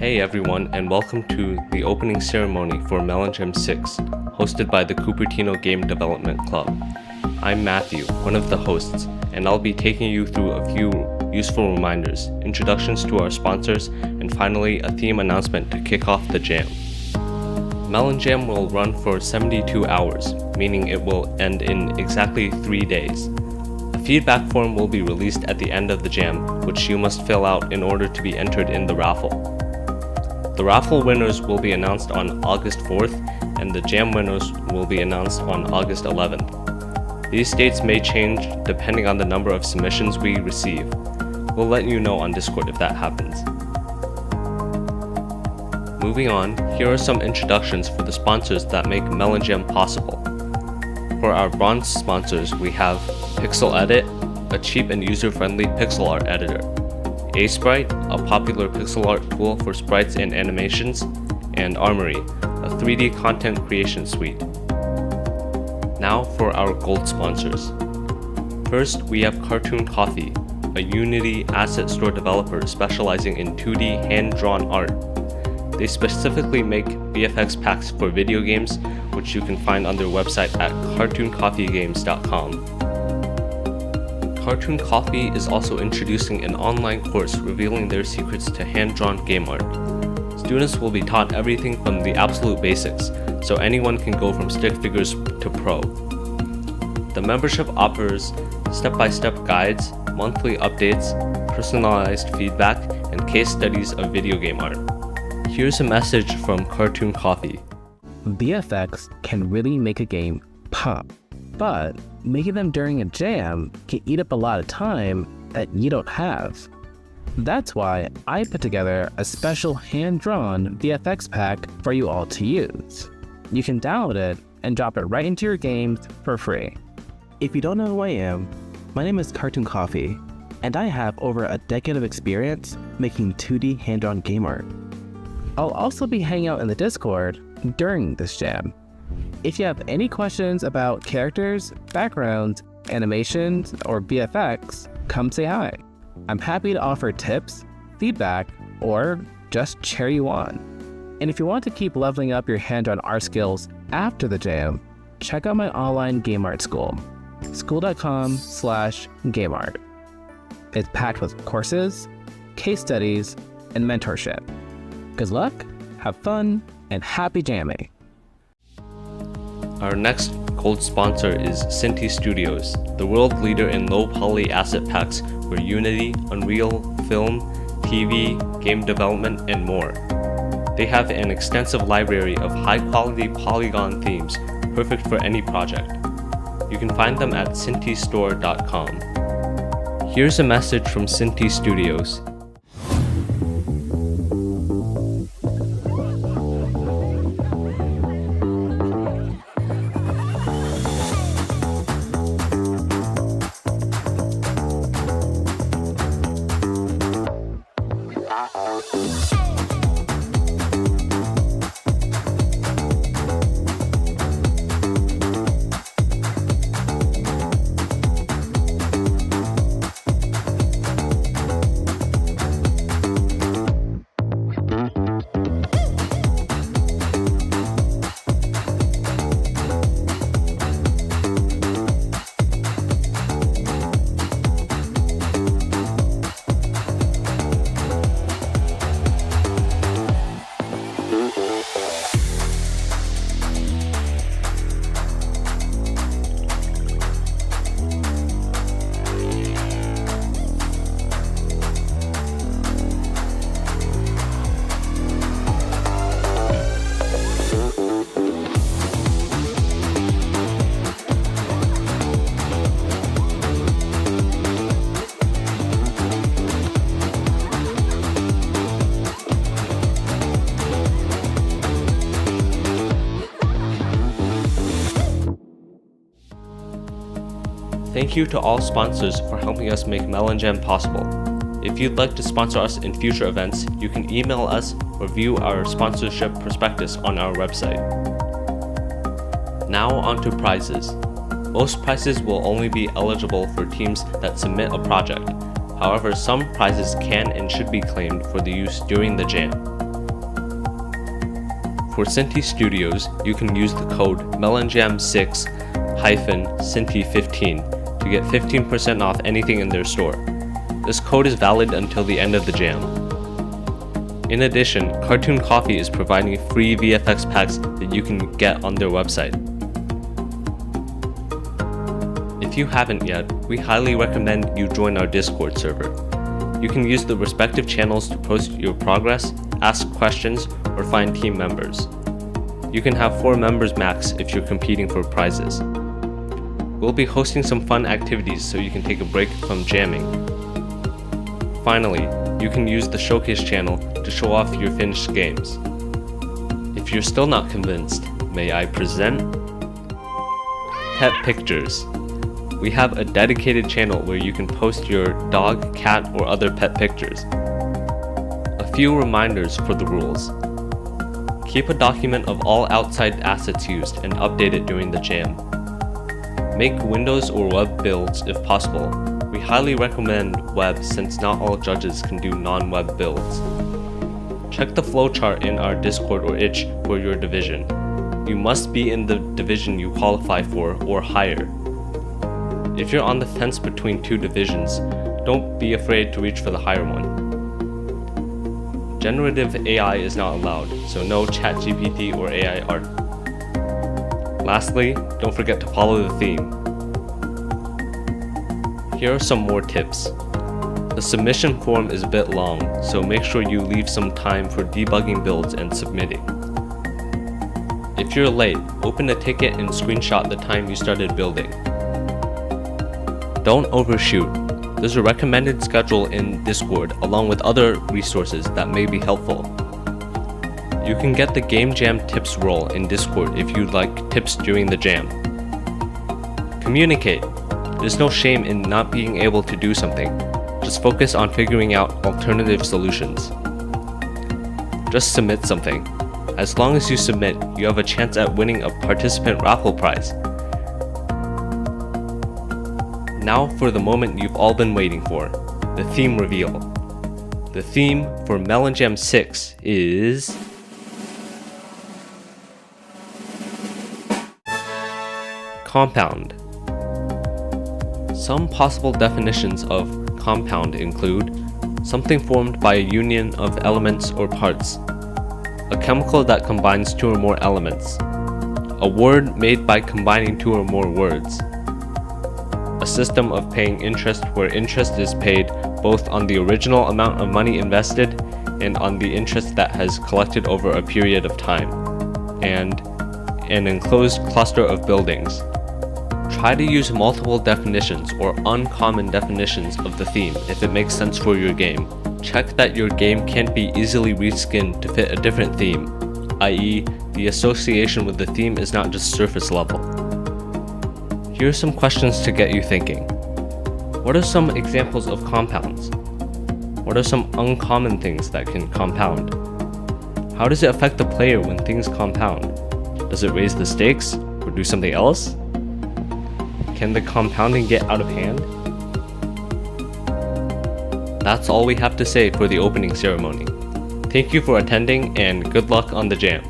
Hey everyone, and welcome to the opening ceremony for MelonJam 6, hosted by the Cupertino Game Development Club. I'm Matthew, one of the hosts, and I'll be taking you through a few useful reminders, introductions to our sponsors, and finally a theme announcement to kick off the jam. MelonJam will run for 72 hours, meaning it will end in exactly 3 days. A feedback form will be released at the end of the jam, which you must fill out in order to be entered in the raffle. The raffle winners will be announced on August 4th, and the jam winners will be announced on August 11th. These dates may change depending on the number of submissions we receive. We'll let you know on Discord if that happens. Moving on, here are some introductions for the sponsors that make MelonJam possible. For our bronze sponsors, we have Pixel Edit, a cheap and user-friendly pixel art editor, A-Sprite, a popular pixel art tool for sprites and animations, and Armory, a 3D content creation suite. Now for our gold sponsors. First, we have Cartoon Coffee, a Unity asset store developer specializing in 2D hand-drawn art. They specifically make VFX packs for video games, which you can find on their website at cartooncoffeegames.com. Cartoon Coffee is also introducing an online course revealing their secrets to hand-drawn game art. Students will be taught everything from the absolute basics, so anyone can go from stick figures to pro. The membership offers step-by-step guides, monthly updates, personalized feedback, and case studies of video game art. Here's a message from Cartoon Coffee. VFX can really make a game pop, but making them during a jam can eat up a lot of time that you don't have. That's why I put together a special hand-drawn VFX pack for you all to use. You can download it and drop it right into your games for free. If you don't know who I am, my name is Cartoon Coffee, and I have over a decade of experience making 2D hand-drawn game art. I'll also be hanging out in the Discord during this jam. If you have any questions about characters, backgrounds, animations, or VFX, come say hi. I'm happy to offer tips, feedback, or just cheer you on. And if you want to keep leveling up your hand-drawn art skills after the jam, check out my online game art school, school.com/gameart. It's packed with courses, case studies, and mentorship. Good luck, have fun, and happy jamming! Our next gold sponsor is Cinti Studios, the world leader in low-poly asset packs for Unity, Unreal, film, TV, game development, and more. They have an extensive library of high-quality polygon themes, perfect for any project. You can find them at cintistore.com. Here's a message from Cinti Studios. Thank you to all sponsors for helping us make MelonJam possible. If you'd like to sponsor us in future events, you can email us or view our sponsorship prospectus on our website. Now on to prizes. Most prizes will only be eligible for teams that submit a project. However, some prizes can and should be claimed for the use during the jam. For Cinti Studios, you can use the code MelonJam6-Cinti15 to get 15% off anything in their store. This code is valid until the end of the jam. In addition, Cartoon Coffee is providing free VFX packs that you can get on their website. If you haven't yet, we highly recommend you join our Discord server. You can use the respective channels to post your progress, ask questions, or find team members. You can have 4 members max if you're competing for prizes. We'll be hosting some fun activities so you can take a break from jamming. Finally, you can use the Showcase channel to show off your finished games. If you're still not convinced, may I present Pet Pictures. We have a dedicated channel where you can post your dog, cat, or other pet pictures. A few reminders for the rules. Keep a document of all outside assets used and update it during the jam. Make Windows or web builds if possible. We highly recommend web since not all judges can do non-web builds. Check the flowchart in our Discord or itch for your division. You must be in the division you qualify for or higher. If you're on the fence between 2 divisions, don't be afraid to reach for the higher one. Generative AI is not allowed, so no ChatGPT or AI art. Lastly, don't forget to follow the theme. Here are some more tips. The submission form is a bit long, so make sure you leave some time for debugging builds and submitting. If you're late, open a ticket and screenshot the time you started building. Don't overshoot. There's a recommended schedule in Discord along with other resources that may be helpful. You can get the Game Jam tips role in Discord if you'd like tips during the jam. Communicate. There's no shame in not being able to do something. Just focus on figuring out alternative solutions. Just submit something. As long as you submit, you have a chance at winning a participant raffle prize. Now for the moment you've all been waiting for, the theme reveal. The theme for MelonJam 6 is compound. Some possible definitions of compound include something formed by a union of elements or parts, a chemical that combines 2 or more elements, a word made by combining 2 or more words, a system of paying interest where interest is paid both on the original amount of money invested and on the interest that has collected over a period of time, and an enclosed cluster of buildings. Try to use multiple definitions or uncommon definitions of the theme if it makes sense for your game. Check that your game can't be easily reskinned to fit a different theme, i.e., the association with the theme is not just surface level. Here are some questions to get you thinking. What are some examples of compounds? What are some uncommon things that can compound? How does it affect the player when things compound? Does it raise the stakes or do something else? Can the compounding get out of hand? That's all we have to say for the opening ceremony. Thank you for attending and good luck on the jam.